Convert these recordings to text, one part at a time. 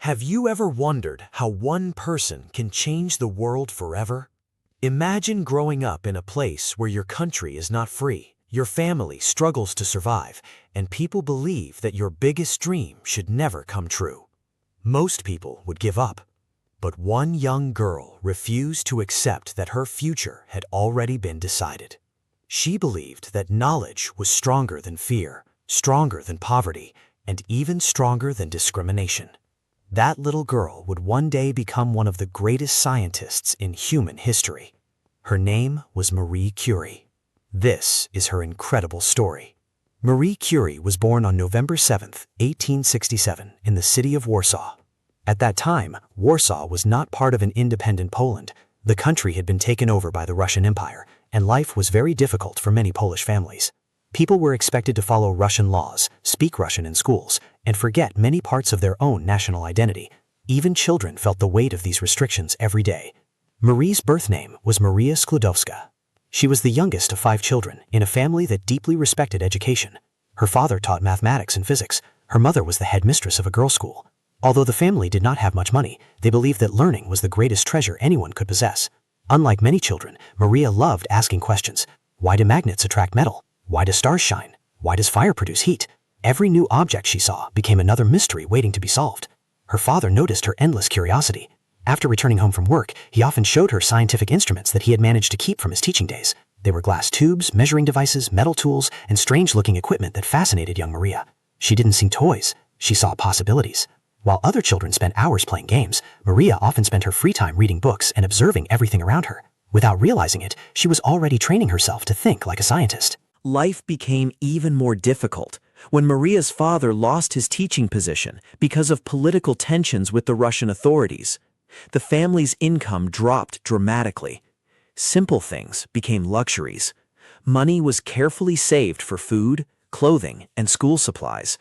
Have you ever wondered how one person can change the world forever? Imagine growing up in a place where your country is not free, your family struggles to survive, and people believe that your biggest dream should never come true. Most people would give up. But one young girl refused to accept that her future had already been decided. She believed that knowledge was stronger than fear, stronger than poverty, and even stronger than discrimination. That little girl would one day become one of the greatest scientists in human history. Her name was Marie Curie. This is her incredible story. Marie Curie was born on November 7, 1867, in the city of Warsaw. At that time, Warsaw was not part of an independent Poland. The country had been taken over by the Russian Empire, and life was very difficult for many Polish families. People were expected to follow Russian laws, speak Russian in schools, and forget many parts of their own national identity. Even children felt the weight of these restrictions every day. Marie's birth name was Maria Sklodowska. She was the youngest of 5 children in a family that deeply respected education. Her father taught mathematics and physics. Her mother was the headmistress of a girls' school. Although the family did not have much money, they believed that learning was the greatest treasure anyone could possess. Unlike many children, Maria loved asking questions. Why do magnets attract metal? Why do stars shine? Why does fire produce heat? Every new object she saw became another mystery waiting to be solved. Her father noticed her endless curiosity. After returning home from work, he often showed her scientific instruments that he had managed to keep from his teaching days. They were glass tubes, measuring devices, metal tools, and strange-looking equipment that fascinated young Maria. She didn't see toys. She saw possibilities. While other children spent hours playing games, Maria often spent her free time reading books and observing everything around her. Without realizing it, she was already training herself to think like a scientist. Life became even more difficult when Maria's father lost his teaching position because of political tensions with the Russian authorities. The family's income dropped dramatically. Simple things became luxuries. Money was carefully saved for food, clothing, and school supplies.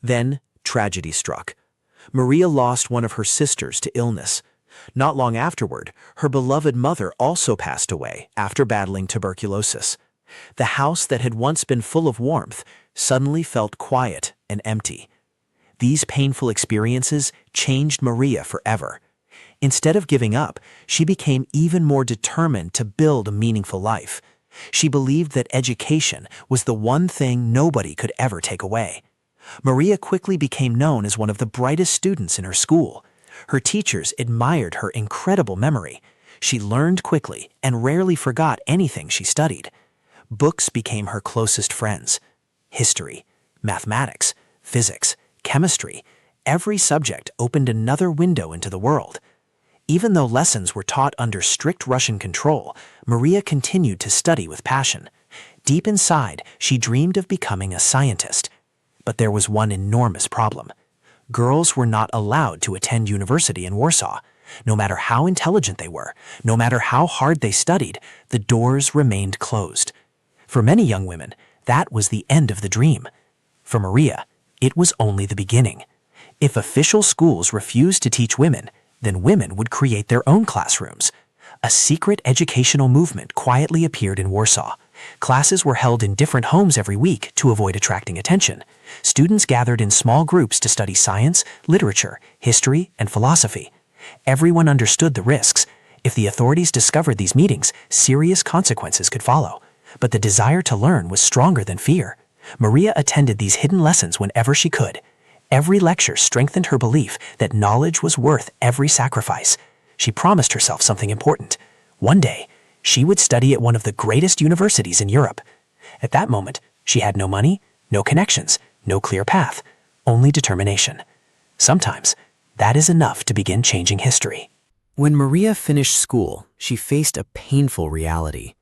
Then, tragedy struck. Maria lost one of her sisters to illness. Not long afterward, her beloved mother also passed away after battling tuberculosis. The house that had once been full of warmth suddenly felt quiet and empty. These painful experiences changed Maria forever. Instead of giving up, she became even more determined to build a meaningful life. She believed that education was the one thing nobody could ever take away. Maria quickly became known as one of the brightest students in her school. Her teachers admired her incredible memory. She learned quickly and rarely forgot anything she studied. Books became her closest friends. History, mathematics, physics, chemistry, every subject opened another window into the world. Even though lessons were taught under strict Russian control, Maria continued to study with passion. Deep inside, she dreamed of becoming a scientist. But there was one enormous problem. Girls were not allowed to attend university in Warsaw. No matter how intelligent they were, no matter how hard they studied, the doors remained closed. For many young women, that was the end of the dream. For Maria, it was only the beginning. If official schools refused to teach women, then women would create their own classrooms. A secret educational movement quietly appeared in Warsaw. Classes were held in different homes every week to avoid attracting attention. Students gathered in small groups to study science, literature, history, and philosophy. Everyone understood the risks. If the authorities discovered these meetings, serious consequences could follow. But the desire to learn was stronger than fear. Maria attended these hidden lessons whenever she could. Every lecture strengthened her belief that knowledge was worth every sacrifice. She promised herself something important. One day, she would study at one of the greatest universities in Europe. At that moment, she had no money, no connections, no clear path, only determination. Sometimes, that is enough to begin changing history. When Maria finished school, she faced a painful reality.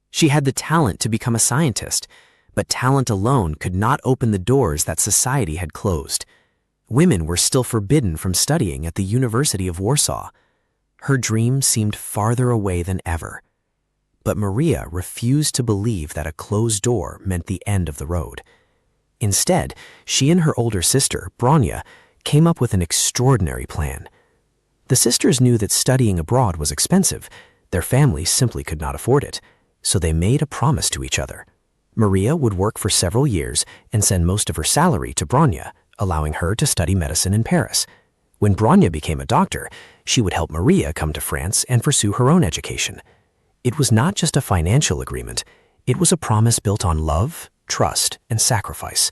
She had the talent to become a scientist, but talent alone could not open the doors that society had closed. Women were still forbidden from studying at the University of Warsaw. Her dream seemed farther away than ever. But Maria refused to believe that a closed door meant the end of the road. Instead, she and her older sister, Bronya, came up with an extraordinary plan. The sisters knew that studying abroad was expensive. Their families simply could not afford it, so they made a promise to each other. Maria would work for several years and send most of her salary to Bronya, allowing her to study medicine in Paris. When Branja became a doctor, she would help Maria come to France and pursue her own education. It was not just a financial agreement, it was a promise built on love, trust, and sacrifice.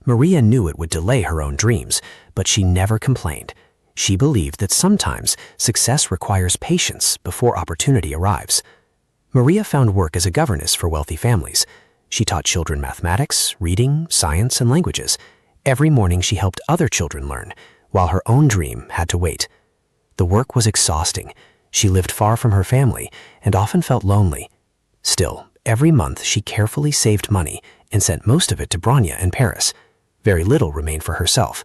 Maria knew it would delay her own dreams, but she never complained. She believed that sometimes success requires patience before opportunity arrives. Maria found work as a governess for wealthy families. She taught children mathematics, reading, science, and languages. Every morning she helped other children learn, while her own dream had to wait. The work was exhausting. She lived far from her family and often felt lonely. Still, every month she carefully saved money and sent most of it to Branja in Paris. Very little remained for herself.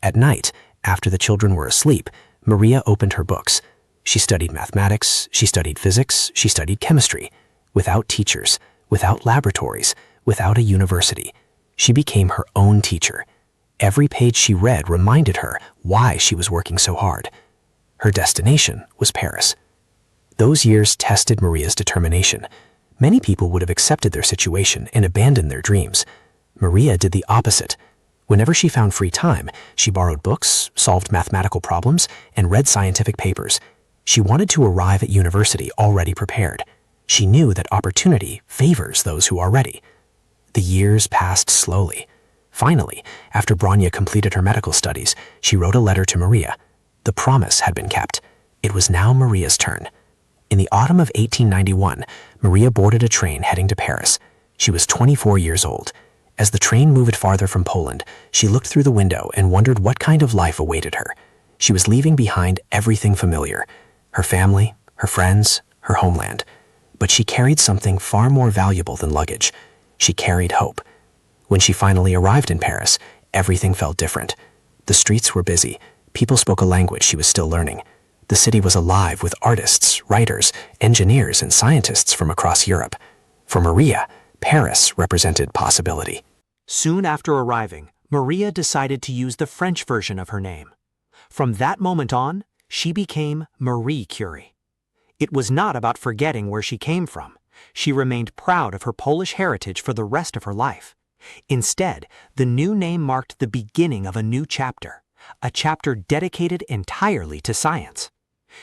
At night, after the children were asleep, Maria opened her books. She studied mathematics, she studied physics, she studied chemistry. Without teachers, without laboratories, without a university, she became her own teacher. Every page she read reminded her why she was working so hard. Her destination was Paris. Those years tested Maria's determination. Many people would have accepted their situation and abandoned their dreams. Maria did the opposite. Whenever she found free time, she borrowed books, solved mathematical problems, and read scientific papers. She wanted to arrive at university already prepared. She knew that opportunity favors those who are ready. The years passed slowly. Finally, after Branja completed her medical studies, she wrote a letter to Maria. The promise had been kept. It was now Maria's turn. In the autumn of 1891, Maria boarded a train heading to Paris. She was 24 years old. As the train moved farther from Poland, she looked through the window and wondered what kind of life awaited her. She was leaving behind everything familiar: her family, her friends, her homeland. But she carried something far more valuable than luggage. She carried hope. When she finally arrived in Paris, everything felt different. The streets were busy. People spoke a language she was still learning. The city was alive with artists, writers, engineers, and scientists from across Europe. For Maria, Paris represented possibility. Soon after arriving, Maria decided to use the French version of her name. From that moment on, she became Marie Curie. It was not about forgetting where she came from. She remained proud of her Polish heritage for the rest of her life. Instead, the new name marked the beginning of a new chapter, a chapter dedicated entirely to science.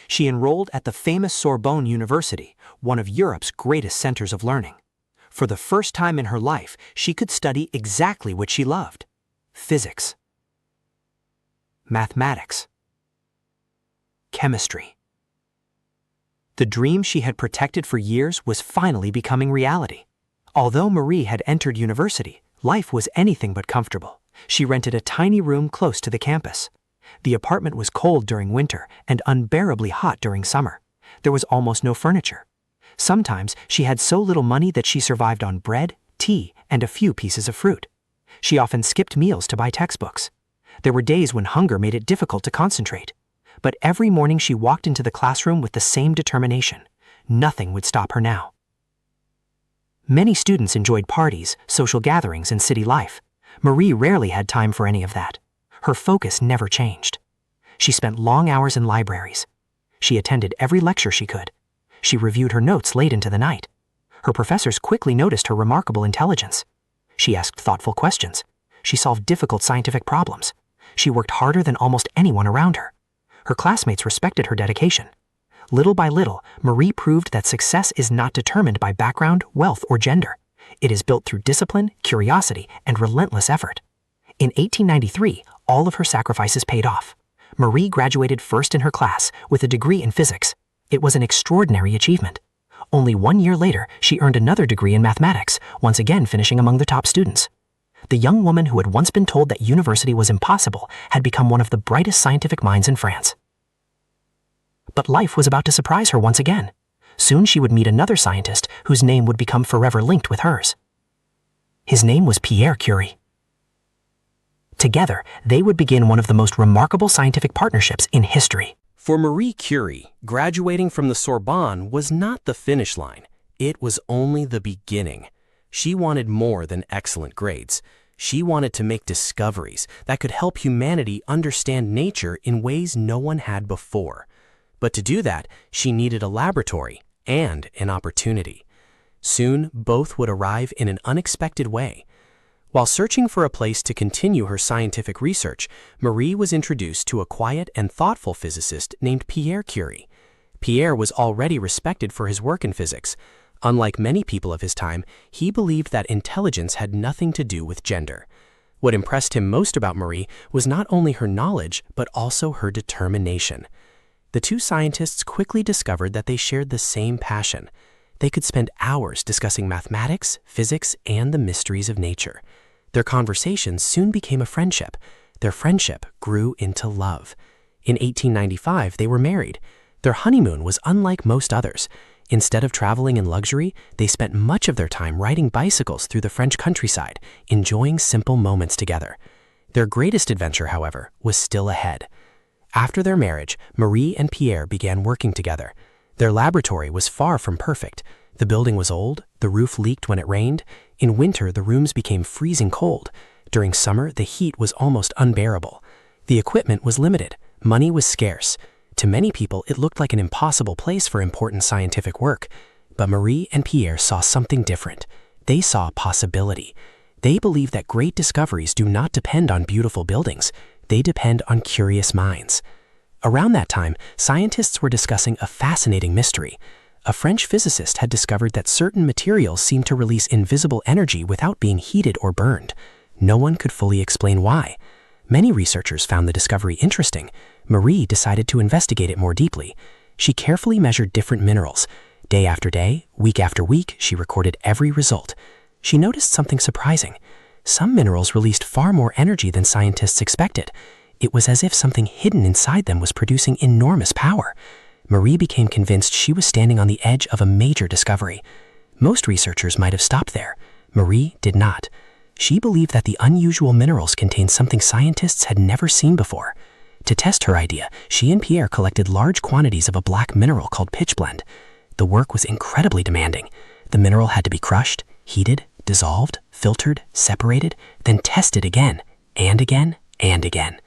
She enrolled at the famous Sorbonne University, one of Europe's greatest centers of learning. For the first time in her life, she could study exactly what she loved: physics, mathematics, chemistry. The dream she had protected for years was finally becoming reality. Although Marie had entered university, life was anything but comfortable. She rented a tiny room close to the campus. The apartment was cold during winter and unbearably hot during summer. There was almost no furniture. Sometimes she had so little money that she survived on bread, tea, and a few pieces of fruit. She often skipped meals to buy textbooks. There were days when hunger made it difficult to concentrate. But every morning she walked into the classroom with the same determination. Nothing would stop her now. Many students enjoyed parties, social gatherings, and city life. Marie rarely had time for any of that. Her focus never changed. She spent long hours in libraries. She attended every lecture she could. She reviewed her notes late into the night. Her professors quickly noticed her remarkable intelligence. She asked thoughtful questions. She solved difficult scientific problems. She worked harder than almost anyone around her. Her classmates respected her dedication. Little by little, Marie proved that success is not determined by background, wealth, or gender. It is built through discipline, curiosity, and relentless effort. In 1893, all of her sacrifices paid off. Marie graduated first in her class with a degree in physics. It was an extraordinary achievement. Only 1 year later, she earned another degree in mathematics, once again finishing among the top students. The young woman who had once been told that university was impossible had become one of the brightest scientific minds in France. But life was about to surprise her once again. Soon she would meet another scientist whose name would become forever linked with hers. His name was Pierre Curie. Together, they would begin one of the most remarkable scientific partnerships in history. For Marie Curie, graduating from the Sorbonne was not the finish line. It was only the beginning. She wanted more than excellent grades. She wanted to make discoveries that could help humanity understand nature in ways no one had before. But to do that, she needed a laboratory and an opportunity. Soon, both would arrive in an unexpected way. While searching for a place to continue her scientific research, Marie was introduced to a quiet and thoughtful physicist named Pierre Curie. Pierre was already respected for his work in physics. Unlike many people of his time, he believed that intelligence had nothing to do with gender. What impressed him most about Marie was not only her knowledge, but also her determination. The two scientists quickly discovered that they shared the same passion. They could spend hours discussing mathematics, physics, and the mysteries of nature. Their conversations soon became a friendship. Their friendship grew into love. In 1895, they were married. Their honeymoon was unlike most others. Instead of traveling in luxury, they spent much of their time riding bicycles through the French countryside, enjoying simple moments together. Their greatest adventure, however, was still ahead. After their marriage, Marie and Pierre began working together. Their laboratory was far from perfect. The building was old, the roof leaked when it rained. In winter, the rooms became freezing cold. During summer, the heat was almost unbearable. The equipment was limited. Money was scarce. To many people, it looked like an impossible place for important scientific work. But Marie and Pierre saw something different. They saw possibility. They believed that great discoveries do not depend on beautiful buildings. They depend on curious minds. Around that time, scientists were discussing a fascinating mystery. A French physicist had discovered that certain materials seemed to release invisible energy without being heated or burned. No one could fully explain why. Many researchers found the discovery interesting. Marie decided to investigate it more deeply. She carefully measured different minerals. Day after day, week after week, she recorded every result. She noticed something surprising. Some minerals released far more energy than scientists expected. It was as if something hidden inside them was producing enormous power. Marie became convinced she was standing on the edge of a major discovery. Most researchers might have stopped there. Marie did not. She believed that the unusual minerals contained something scientists had never seen before. To test her idea, she and Pierre collected large quantities of a black mineral called pitchblende. The work was incredibly demanding. The mineral had to be crushed, heated, dissolved, filtered, separated, then tested again, and again, and again.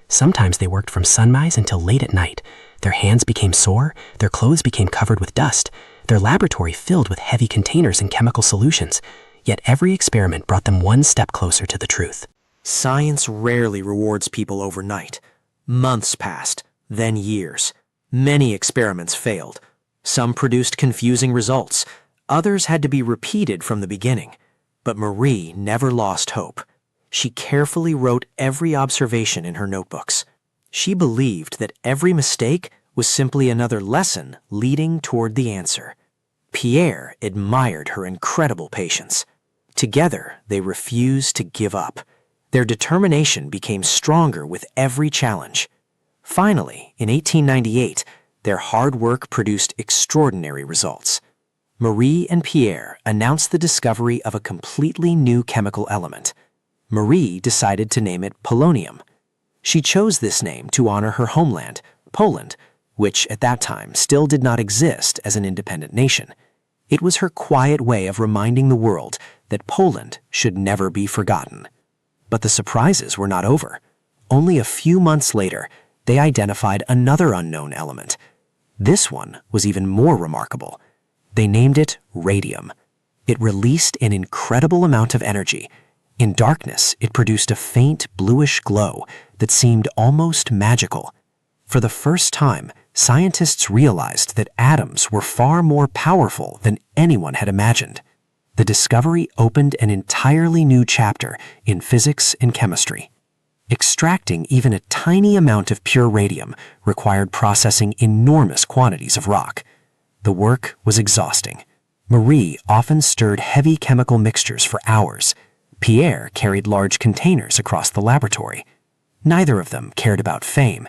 Sometimes they worked from sunrise until late at night. Their hands became sore, their clothes became covered with dust, their laboratory filled with heavy containers and chemical solutions. Yet every experiment brought them one step closer to the truth. Science rarely rewards people overnight. Months passed, then years. Many experiments failed. Some produced confusing results. Others had to be repeated from the beginning. But Marie never lost hope. She carefully wrote every observation in her notebooks. She believed that every mistake was simply another lesson leading toward the answer. Pierre admired her incredible patience. Together, they refused to give up. Their determination became stronger with every challenge. Finally, in 1898, their hard work produced extraordinary results. Marie and Pierre announced the discovery of a completely new chemical element. Marie decided to name it polonium. She chose this name to honor her homeland, Poland, which at that time still did not exist as an independent nation. It was her quiet way of reminding the world that Poland should never be forgotten. But the surprises were not over. Only a few months later, they identified another unknown element. This one was even more remarkable. They named it radium. It released an incredible amount of energy. In darkness, it produced a faint bluish glow that seemed almost magical. For the first time, scientists realized that atoms were far more powerful than anyone had imagined. The discovery opened an entirely new chapter in physics and chemistry. Extracting even a tiny amount of pure radium required processing enormous quantities of rock. The work was exhausting. Marie often stirred heavy chemical mixtures for hours. Pierre carried large containers across the laboratory. Neither of them cared about fame.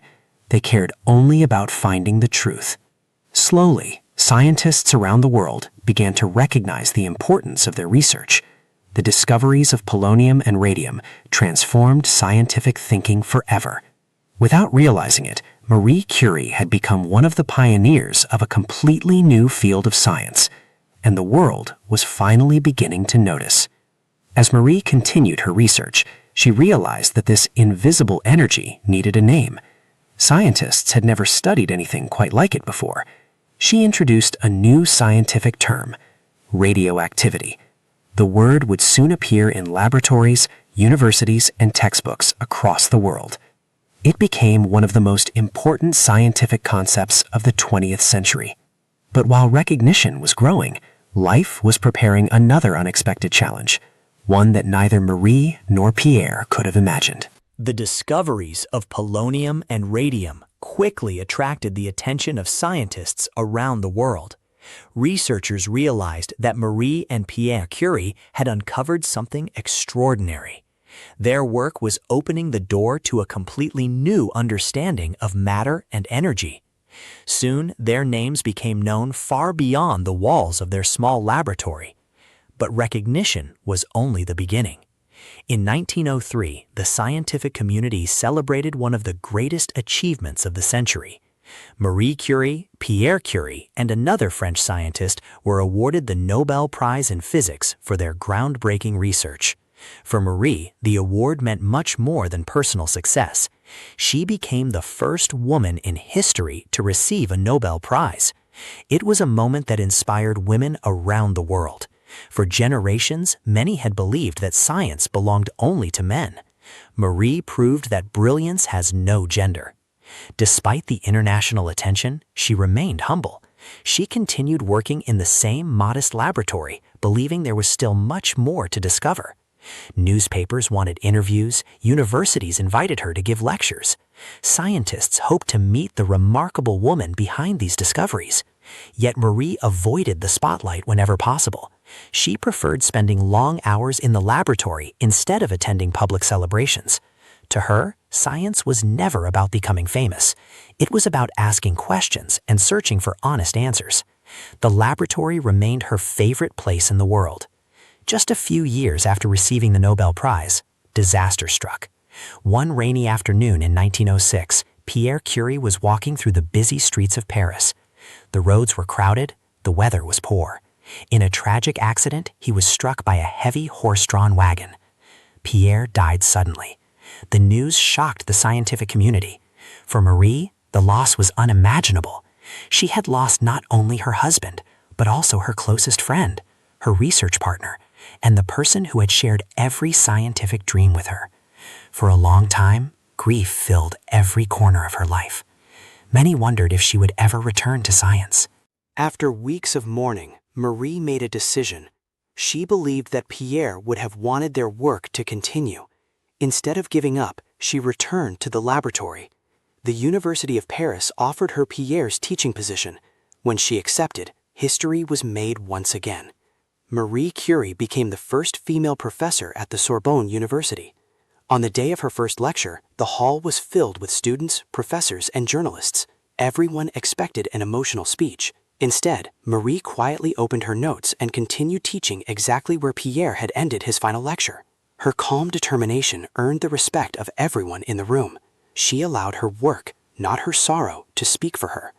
They cared only about finding the truth. Slowly, scientists around the world began to recognize the importance of their research. The discoveries of polonium and radium transformed scientific thinking forever. Without realizing it, Marie Curie had become one of the pioneers of a completely new field of science, and the world was finally beginning to notice. As Marie continued her research, she realized that this invisible energy needed a name. Scientists had never studied anything quite like it before. She introduced a new scientific term, radioactivity. the word would soon appear in laboratories, universities, and textbooks across the world. It became one of the most important scientific concepts of the 20th century. But while recognition was growing, life was preparing another unexpected challenge, one that neither Marie nor Pierre could have imagined. The discoveries of polonium and radium quickly attracted the attention of scientists around the world. Researchers realized that Marie and Pierre Curie had uncovered something extraordinary. Their work was opening the door to a completely new understanding of matter and energy. Soon, their names became known far beyond the walls of their small laboratory. But recognition was only the beginning. In 1903, the scientific community celebrated one of the greatest achievements of the century. Marie Curie, Pierre Curie, and another French scientist were awarded the Nobel Prize in Physics for their groundbreaking research. For Marie, the award meant much more than personal success. She became the first woman in history to receive a Nobel Prize. It was a moment that inspired women around the world. For generations, many had believed that science belonged only to men. Marie proved that brilliance has no gender. Despite the international attention, she remained humble. She continued working in the same modest laboratory, believing there was still much more to discover. Newspapers wanted interviews, universities invited her to give lectures. Scientists hoped to meet the remarkable woman behind these discoveries. Yet Marie avoided the spotlight whenever possible. She preferred spending long hours in the laboratory instead of attending public celebrations. To her, science was never about becoming famous. It was about asking questions and searching for honest answers. The laboratory remained her favorite place in the world. Just a few years after receiving the Nobel Prize, disaster struck. One rainy afternoon in 1906, Pierre Curie was walking through the busy streets of Paris. The roads were crowded, the weather was poor. In a tragic accident, he was struck by a heavy horse-drawn wagon. Pierre died suddenly. The news shocked the scientific community. For Marie, the loss was unimaginable. She had lost not only her husband, but also her closest friend, her research partner, and the person who had shared every scientific dream with her. For a long time, grief filled every corner of her life. Many wondered if she would ever return to science. After weeks of mourning, Marie made a decision. She believed that Pierre would have wanted their work to continue. Instead of giving up, she returned to the laboratory. The University of Paris offered her Pierre's teaching position. When she accepted, history was made once again. Marie Curie became the first female professor at the Sorbonne University. On the day of her first lecture, the hall was filled with students, professors, and journalists. Everyone expected an emotional speech. Instead, Marie quietly opened her notes and continued teaching exactly where Pierre had ended his final lecture. Her calm determination earned the respect of everyone in the room. She allowed her work, not her sorrow, to speak for her.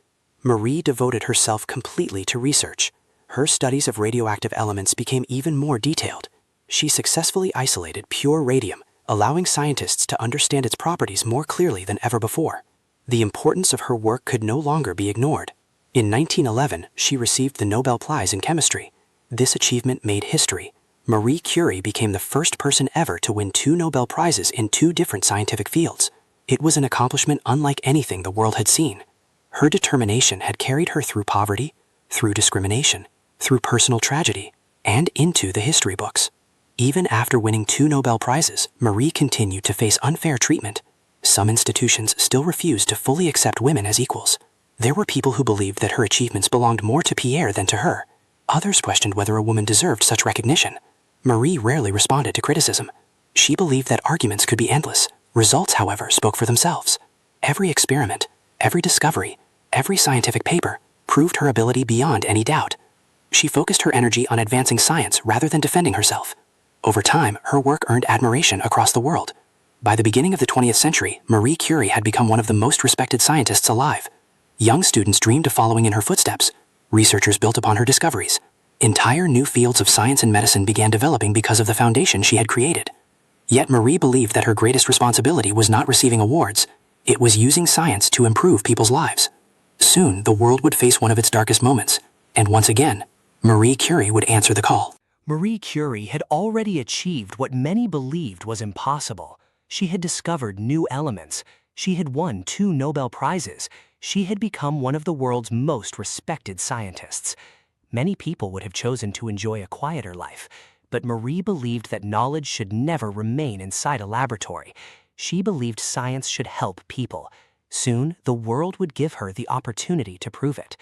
Marie devoted herself completely to research. Her studies of radioactive elements became even more detailed. She successfully isolated pure radium, allowing scientists to understand its properties more clearly than ever before. The importance of her work could no longer be ignored. In 1911, she received the Nobel Prize in Chemistry. This achievement made history. Marie Curie became the first person ever to win 2 Nobel Prizes in 2 different scientific fields. It was an accomplishment unlike anything the world had seen. Her determination had carried her through poverty, through discrimination, through personal tragedy, and into the history books. Even after winning 2 Nobel Prizes, Marie continued to face unfair treatment. Some institutions still refused to fully accept women as equals. There were people who believed that her achievements belonged more to Pierre than to her. Others questioned whether a woman deserved such recognition. Marie rarely responded to criticism. She believed that arguments could be endless. Results, however, spoke for themselves. Every experiment, every discovery, every scientific paper proved her ability beyond any doubt. She focused her energy on advancing science rather than defending herself. Over time, her work earned admiration across the world. By the beginning of the 20th century, Marie Curie had become one of the most respected scientists alive. Young students dreamed of following in her footsteps. Researchers built upon her discoveries. Entire new fields of science and medicine began developing because of the foundation she had created. Yet Marie believed that her greatest responsibility was not receiving awards. It was using science to improve people's lives. Soon, the world would face one of its darkest moments. And once again, Marie Curie would answer the call. Marie Curie had already achieved what many believed was impossible. She had discovered new elements. She had won 2 Nobel Prizes. She had become one of the world's most respected scientists. Many people would have chosen to enjoy a quieter life, but Marie believed that knowledge should never remain inside a laboratory. She believed science should help people. Soon, the world would give her the opportunity to prove it.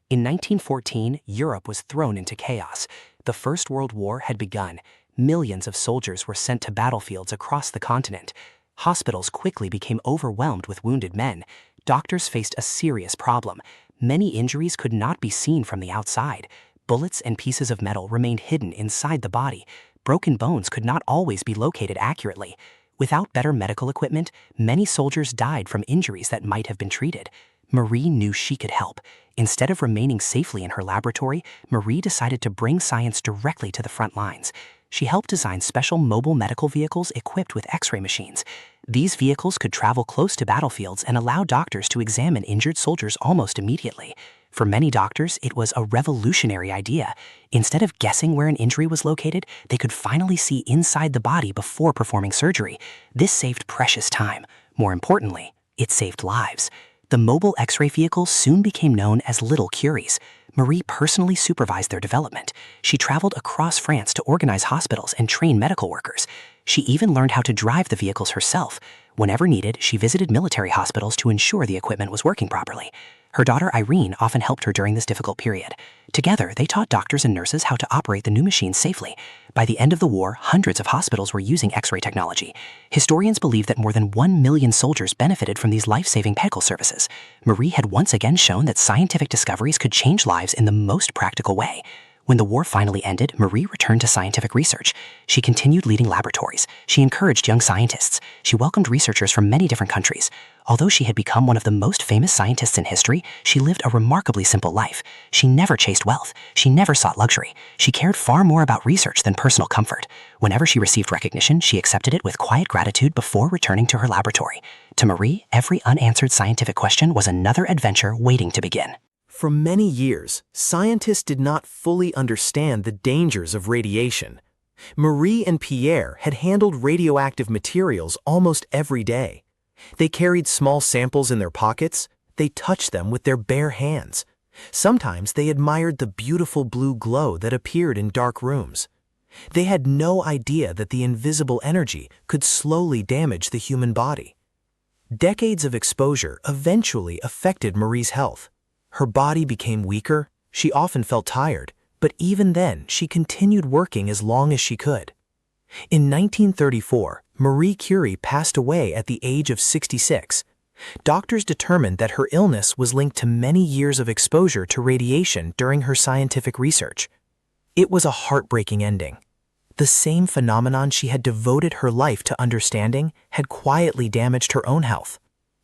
In 1914, Europe was thrown into chaos. The First World War had begun. Millions of soldiers were sent to battlefields across the continent. Hospitals quickly became overwhelmed with wounded men. Doctors faced a serious problem. Many injuries could not be seen from the outside. Bullets and pieces of metal remained hidden inside the body. Broken bones could not always be located accurately. Without better medical equipment, many soldiers died from injuries that might have been treated. Marie knew she could help. Instead of remaining safely in her laboratory, Marie decided to bring science directly to the front lines. She helped design special mobile medical vehicles equipped with X-ray machines. These vehicles could travel close to battlefields and allow doctors to examine injured soldiers almost immediately. For many doctors, it was a revolutionary idea. Instead of guessing where an injury was located, they could finally see inside the body before performing surgery. This saved precious time. More importantly, it saved lives. The mobile X-ray vehicles soon became known as Little Curies. Marie personally supervised their development. She traveled across France to organize hospitals and train medical workers. She even learned how to drive the vehicles herself. Whenever needed, she visited military hospitals to ensure the equipment was working properly. Her daughter Irene often helped her during this difficult period. Together, they taught doctors and nurses how to operate the new machines safely. By the end of the war, hundreds of hospitals were using X-ray technology. Historians believe that more than 1 million soldiers benefited from these life-saving medical services. Marie had once again shown that scientific discoveries could change lives in the most practical way. When the war finally ended, Marie returned to scientific research. She continued leading laboratories. She encouraged young scientists. She welcomed researchers from many different countries. Although she had become one of the most famous scientists in history, she lived a remarkably simple life. She never chased wealth. She never sought luxury. She cared far more about research than personal comfort. Whenever she received recognition, she accepted it with quiet gratitude before returning to her laboratory. To Marie, every unanswered scientific question was another adventure waiting to begin. For many years, scientists did not fully understand the dangers of radiation. Marie and Pierre had handled radioactive materials almost every day. They carried small samples in their pockets. They touched them with their bare hands. Sometimes they admired the beautiful blue glow that appeared in dark rooms. They had no idea that the invisible energy could slowly damage the human body. Decades of exposure eventually affected Marie's health. Her body became weaker. She often felt tired, but even then, she continued working as long as she could. In 1934, Marie Curie passed away at the age of 66. Doctors determined that her illness was linked to many years of exposure to radiation during her scientific research. It was a heartbreaking ending. The same phenomenon she had devoted her life to understanding had quietly damaged her own health.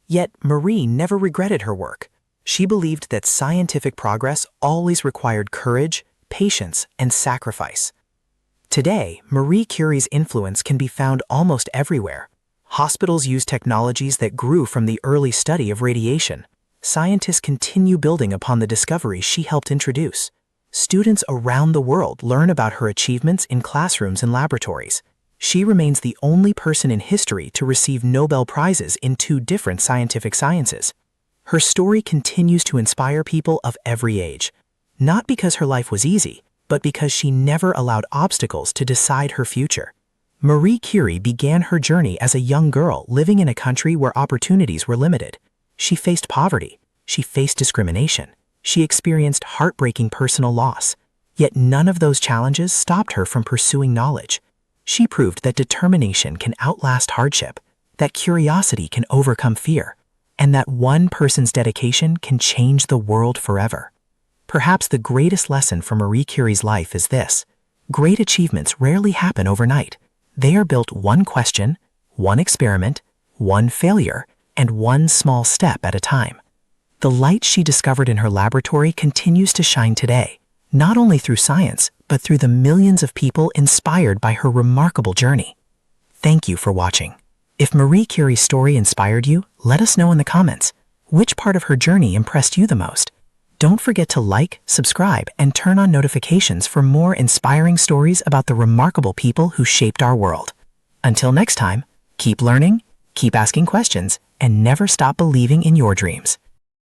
Yet Marie never regretted her work. She believed that scientific progress always required courage, patience, and sacrifice. Today, Marie Curie's influence can be found almost everywhere. Hospitals use technologies that grew from the early study of radiation. Scientists continue building upon the discoveries she helped introduce. Students around the world learn about her achievements in classrooms and laboratories. She remains the only person in history to receive Nobel Prizes in 2 different scientific sciences. Her story continues to inspire people of every age, not because her life was easy, but because she never allowed obstacles to decide her future. Marie Curie began her journey as a young girl living in a country where opportunities were limited. She faced poverty. She faced discrimination. She experienced heartbreaking personal loss. Yet none of those challenges stopped her from pursuing knowledge. She proved that determination can outlast hardship, that curiosity can overcome fear, and that one person's dedication can change the world forever. Perhaps the greatest lesson from Marie Curie's life is this: great achievements rarely happen overnight. They are built one question, one experiment, one failure, and one small step at a time. The light she discovered in her laboratory continues to shine today, not only through science, but through the millions of people inspired by her remarkable journey. Thank you for watching. If Marie Curie's story inspired you, let us know in the comments. Which part of her journey impressed you the most? Don't forget to like, subscribe, and turn on notifications for more inspiring stories about the remarkable people who shaped our world. Until next time, keep learning, keep asking questions, and never stop believing in your dreams.